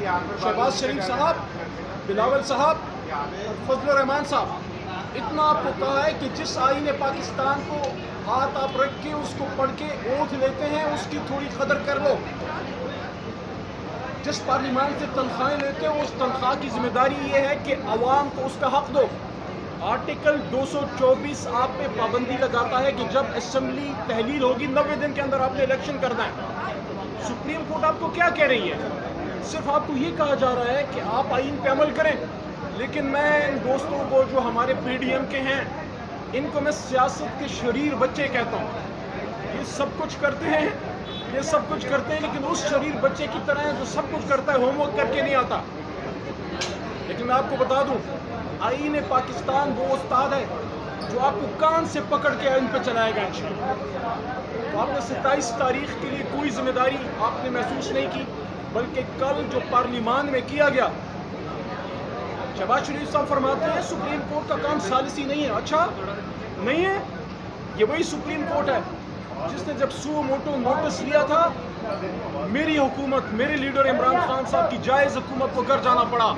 शहबाज शरीफ साहब, बिलावल साहब और फजल रहमान साहब, इतना आपको कहा है कि जिस आईन पाकिस्तान को हाथ आप रख के उसको पढ़ के ओथ लेते हैं उसकी थोड़ी कदर कर लो। जिस पार्लियामेंट से तनख्वाहें लेते हो उस तनख्वाह की जिम्मेदारी ये है कि अवाम को उसका हक दो। आर्टिकल 224 आप पे पाबंदी लगाता है कि जब असेंबली तहलील होगी 90 दिन के अंदर आपने इलेक्शन करना है। सुप्रीम कोर्ट आपको क्या कह रही है? सिर्फ आपको ये कहा जा रहा है कि आप आइन पे अमल करें। लेकिन मैं इन दोस्तों को जो हमारे PDM के हैं, इनको मैं सियासत के शरीर बच्चे कहता हूँ। ये सब कुछ करते हैं, लेकिन उस शरीर बच्चे की तरह जो सब कुछ करता है होमवर्क करके नहीं आता। लेकिन मैं आपको बता दूं, आईन पाकिस्तान वो उस्ताद है जो आपको कान से पकड़ के आइन पे चलाएगा इंशाअल्लाह। तो आपने 27 तारीख के लिए कोई जिम्मेदारी आपने महसूस नहीं की, बल्कि कल जो पार्लियामान में किया गया, शहबाज शरीफ साहब फरमाते हैं सुप्रीम कोर्ट का काम सालिसी नहीं है। अच्छा नहीं है? ये वही सुप्रीम कोर्ट है जिसने जब सुओ मोटो नोटिस लिया था, मेरी हुकूमत, मेरे लीडर इमरान खान साहब की जायज़ हुकूमत को घर जाना पड़ा।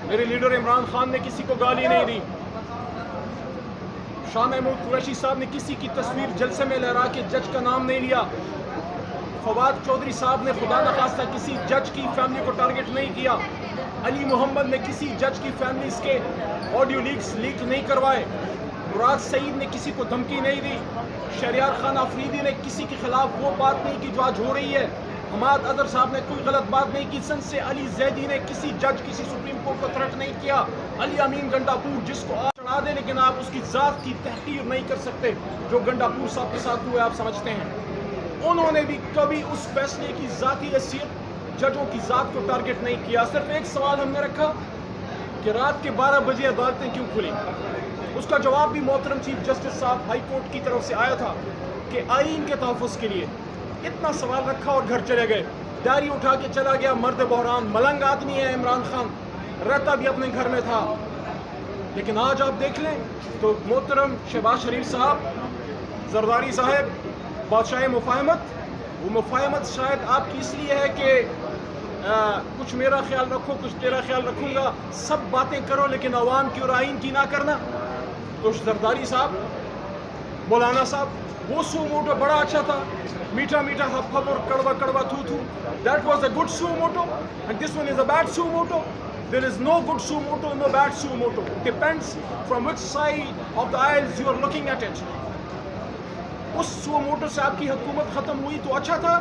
मेरे लीडर इमरान खान ने किसी को गाली नहीं दी। शाह महमूद कुरैशी साहब ने किसी की तस्वीर जलसे में लहरा के जज का नाम नहीं लिया। फवाद चौधरी साहब ने खुदा न खास्ता किसी जज की फैमिली को टारगेट नहीं किया। अली मोहम्मद ने किसी जज की फैमिलीज के ऑडियो लीक नहीं करवाए। मुराद सईद ने किसी को धमकी नहीं दी। शहरियार खान अफरीदी ने किसी के खिलाफ वो बात नहीं की जो आज हो रही है। हमाद अदर साहब ने कोई गलत बात नहीं की। सन से अली जैदी ने किसी जज, किसी सुप्रीम कोर्ट को थ्रेट नहीं किया। अली अमीन गंडापुर, जिसको आप चढ़ा दे लेकिन आप उसकी जात की तहकीर नहीं कर सकते, जो गंडापुर साहब के साथ हुए आप समझते हैं। उन्होंने भी कभी उस फैसले की जाती हैसियत जजों की जात को टारगेट नहीं किया। सिर्फ एक सवाल हमने रखा कि रात के 12 बजे अदालतें क्यों खुली। उसका जवाब भी मोहतरम चीफ जस्टिस साहब हाई कोर्ट की तरफ से आया था कि आईन के तहफ़्फ़ुज़ के लिए। इतना सवाल रखा और घर चले गए। डायरी उठा के चला गया मर्द बहरान। मलंग आदमी है इमरान खान, रहता भी अपने घर में था। लेकिन आज आप देख लें तो मोहतरम शहबाज शरीफ साहब, जरदारी साहब, बादशाह मुफाहमत, वो मुफाहमत शायद आपकी इसलिए है कि कुछ मेरा ख्याल रखो, कुछ तेरा ख्याल रखूंगा, सब बातें करो लेकिन अवाम की और आइन की ना करना। तो जरदारी साहब, मौलाना साहब, वो सू मोटो बड़ा अच्छा था, मीठा मीठा हफ हफ और कड़वा कड़वा थू थू। That was a good suo motu and this one is a bad suo motu. There is no good suo moto, no bad suo moto. Depends from which side of the aisles you are looking at it. उस suo moto से आपकी हुकूमत ख़त्म हुई तो अच्छा था,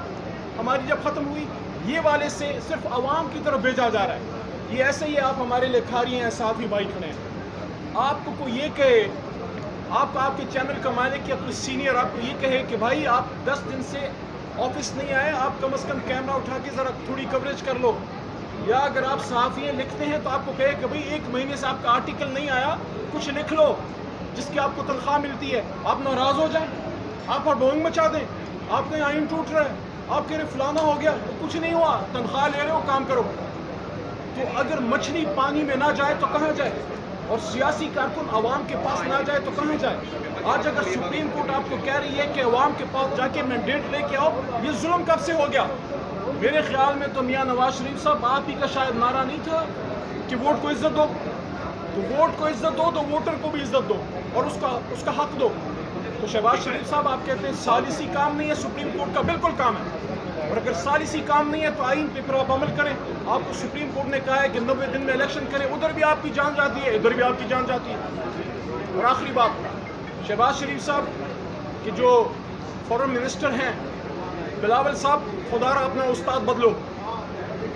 हमारी जब ख़त्म हुई ये वाले से सिर्फ आवाम की तरफ भेजा जा रहा है। ये ऐसे ही आप हमारे लिए खा रही हैं, साथ ही भाई खड़े हैं। आपको कोई ये कहे, आपको आपके चैनल का मालिक या कोई सीनियर आपको ये कहे कि भाई आप 10 दिन से ऑफिस नहीं आए, आप कम से कम कैमरा उठा के ज़रा थोड़ी कवरेज कर लो। या अगर आप सहाफ़ियाँ लिखते हैं तो आपको कहे कि भाई 1 महीने से आपका आर्टिकल नहीं आया, कुछ लिख लो जिसकी आपको तनख्वाह मिलती है। आप नाराज़ हो जाएं, आप हड़बोंग मचा दें, आपका आइन टूट रहा है, आप कह रहे फलाना हो गया, तो कुछ नहीं हुआ, तनख्वाह ले रहे हो, काम करो। तो अगर मछली पानी में ना जाए तो कहाँ जाए, और सियासी कारकुन अवाम के पास ना जाए तो कहाँ जाए। आज अगर सुप्रीम कोर्ट आपको कह रही है कि अवाम के पास जाके मैंडेट लेके आओ, ये जुल्म कब से हो गया? मेरे ख्याल में तो मियाँ नवाज शरीफ साहब आप ही का शायद नारा नहीं था कि वोट को इज्जत दो। तो वोट को इज्जत दो तो वोटर को भी इज्जत दो और उसका हक दो। तो शहबाज शरीफ साहब आप कहते हैं सालिसी काम नहीं है, सुप्रीम कोर्ट का बिल्कुल काम है। और अगर सालिसी काम नहीं है तो आइन पे फिर आप अमल करें। आपको सुप्रीम कोर्ट ने कहा है कि 90 दिन में इलेक्शन करें, उधर भी आपकी जान जाती है, इधर भी आपकी जान जाती है। और आखिरी बात, शहबाज शरीफ साहब के जो फॉरेन मिनिस्टर हैं, बिलावल साहब, खुदारा अपना उस्ताद बदलो,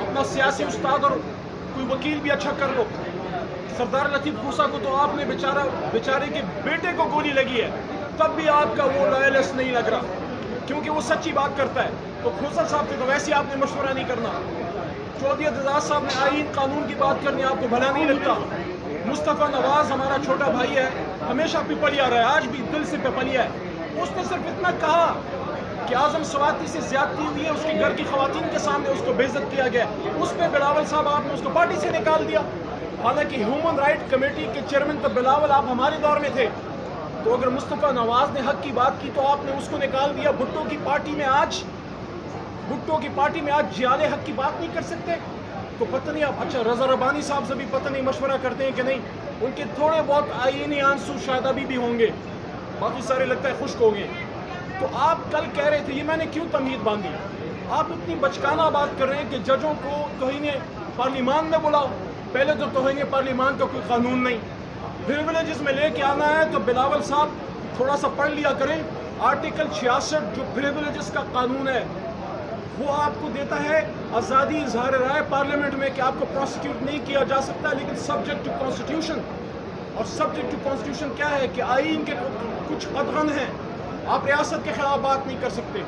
अपना सियासी उस्ताद और कोई वकील भी अच्छा कर लो। सरदार लतीफ़ खोसा को तो आपने बेचारे के बेटे को गोली लगी है, तब भी आपका वो लॉयलिस्ट नहीं लग रहा क्योंकि वो सच्ची बात करता है। तो खोसा साहब से तो वैसे आपने मशवरा नहीं करना। चौधरी एजाज साहब ने आइन कानून की बात करनी आपको भला नहीं लगता। मुस्तफ़ा नवाज हमारा छोटा भाई है, हमेशा पिपलिया रहा है, आज भी दिल से पिपलिया है। उसने सिर्फ इतना कहा कि आज़म स्वाति से ज्यादती हुई है, उसके घर की खवातीन के सामने उसको बेइज्जत किया गया, उस पर बिलावल साहब आपने उसको पार्टी से निकाल दिया। हालांकि ह्यूमन राइट कमेटी के चेयरमैन तो बिलावल आप हमारे दौर में थे। तो अगर मुस्तफ़ा नवाज ने हक की बात की तो आपने उसको निकाल दिया। भुट्टो की पार्टी में आज जियाले हक की बात नहीं कर सकते। تو پتہ نہیں آپ اچھا رضا ربانی صاحب سے بھی پتہ نہیں مشورہ کرتے ہیں کہ نہیں، ان کے تھوڑے بہت آئینی آنسو شاید ابھی بھی ہوں گے، باقی سارے لگتا ہے خشک ہو گئے. تو آپ کل کہہ رہے تھے، یہ میں نے کیوں تمہید باندھی، آپ اتنی بچکانہ بات کر رہے ہیں کہ ججوں کو توہین پارلیمان میں بلاؤ. پہلے تو توہین پارلیمان کا کوئی قانون نہیں، پریویلیجز میں لے کے آنا ہے تو بلاول صاحب تھوڑا سا پڑھ لیا کریں. آرٹیکل 66 جو پریویلیجز کا قانون ہے وہ آپ کو دیتا ہے آزادی اظہار رائے پارلیمنٹ میں کہ آپ کو پروسیکیوٹ نہیں کیا جا سکتا، لیکن سبجیکٹ ٹو کانسٹیٹیوشن. اور سبجیکٹ ٹو کانسٹیٹیوشن کیا ہے کہ آئین کے کچھ قدغن ہیں. آپ ریاست کے خلاف بات نہیں کر سکتے،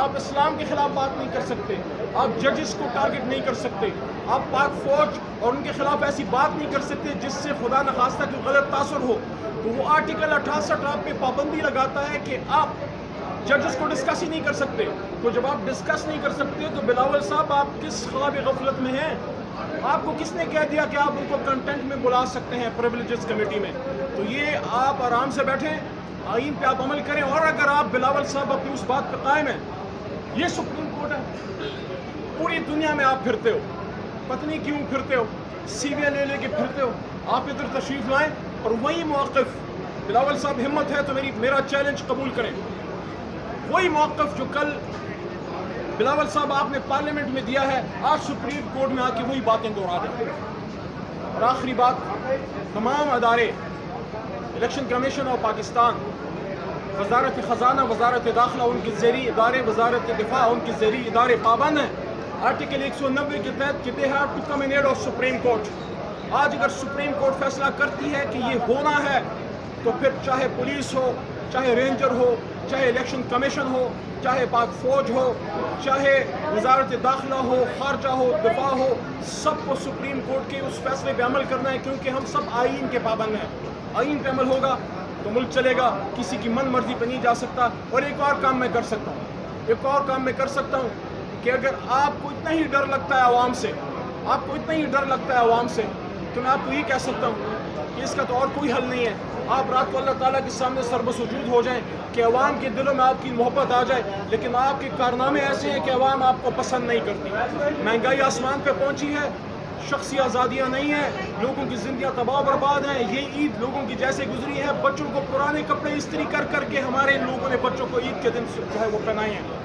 آپ اسلام کے خلاف بات نہیں کر سکتے، آپ ججز کو ٹارگٹ نہیں کر سکتے، آپ پاک فوج اور ان کے خلاف ایسی بات نہیں کر سکتے جس سے خدا نخواستہ کوئی غلط تاثر ہو. تو وہ آرٹیکل 68 آپ پہ پابندی لگاتا ہے کہ آپ ججز کو ڈسکس ہی نہیں کر سکتے. تو جب آپ ڈسکس نہیں کر سکتے تو بلاول صاحب آپ کس خواب غفلت میں ہیں؟ آپ کو کس نے کہہ دیا کہ آپ ان کو کنٹینٹ میں بلا سکتے ہیں پریویلیجز کمیٹی میں؟ تو یہ آپ آرام سے بیٹھیں، آئین پہ آپ عمل کریں. اور اگر آپ بلاول صاحب اپنی اس بات پہ قائم ہیں، یہ سپریم کورٹ ہے، پوری دنیا میں آپ پھرتے ہو، پتہ نہیں کیوں پھرتے ہو، سی وی لے لے کے پھرتے ہو. آپ ادھر تشریف لائیں اور وہی موقف، بلاول صاحب ہمت ہے تو میرا چیلنج قبول کریں. وہی موقف جو کل بلاول صاحب آپ نے پارلیمنٹ میں دیا ہے، آج سپریم کورٹ میں آ کے وہی باتیں دہرا دیں. اور آخری بات، تمام ادارے، الیکشن کمیشن آف پاکستان، وزارت خزانہ، وزارت داخلہ، ان کے زیریں ادارے، وزارت دفاع، ان کے زیریں ادارے پابند ہیں آرٹیکل 190 کے تحت کہ they have to come in aid of supreme court. آج اگر سپریم کورٹ فیصلہ کرتی ہے کہ یہ ہونا ہے تو پھر چاہے پولیس ہو، چاہے رینجر ہو، چاہے الیکشن کمیشن ہو، چاہے پاک فوج ہو، چاہے وزارت داخلہ ہو، خارجہ ہو، دفاع ہو، سب کو سپریم کورٹ کے اس فیصلے پہ عمل کرنا ہے، کیونکہ ہم سب آئین کے پابند ہیں. آئین پہ عمل ہوگا تو ملک چلے گا، کسی کی من مرضی پہ نہیں جا سکتا. اور ایک اور کام میں کر سکتا ہوں کہ اگر آپ کو اتنا ہی ڈر لگتا ہے عوام سے، تو میں آپ کو یہ کہہ سکتا ہوں کہ اس کا تو اور کوئی حل نہیں ہے. آپ رات کو اللہ تعالیٰ کے سامنے سربسجود ہو جائیں کہ عوام کے دلوں میں آپ کی محبت آ جائے، لیکن آپ کے کارنامے ایسے ہیں کہ عوام آپ کو پسند نہیں کرتی. مہنگائی آسمان پہ پہنچی ہے، شخصی آزادیاں نہیں ہیں، لوگوں کی زندگیاں تباہ برباد ہیں. یہ عید لوگوں کی جیسے گزری ہے، بچوں کو پرانے کپڑے استری کر کے ہمارے لوگوں نے بچوں کو عید کے دن جو ہے وہ پہنائے ہیں.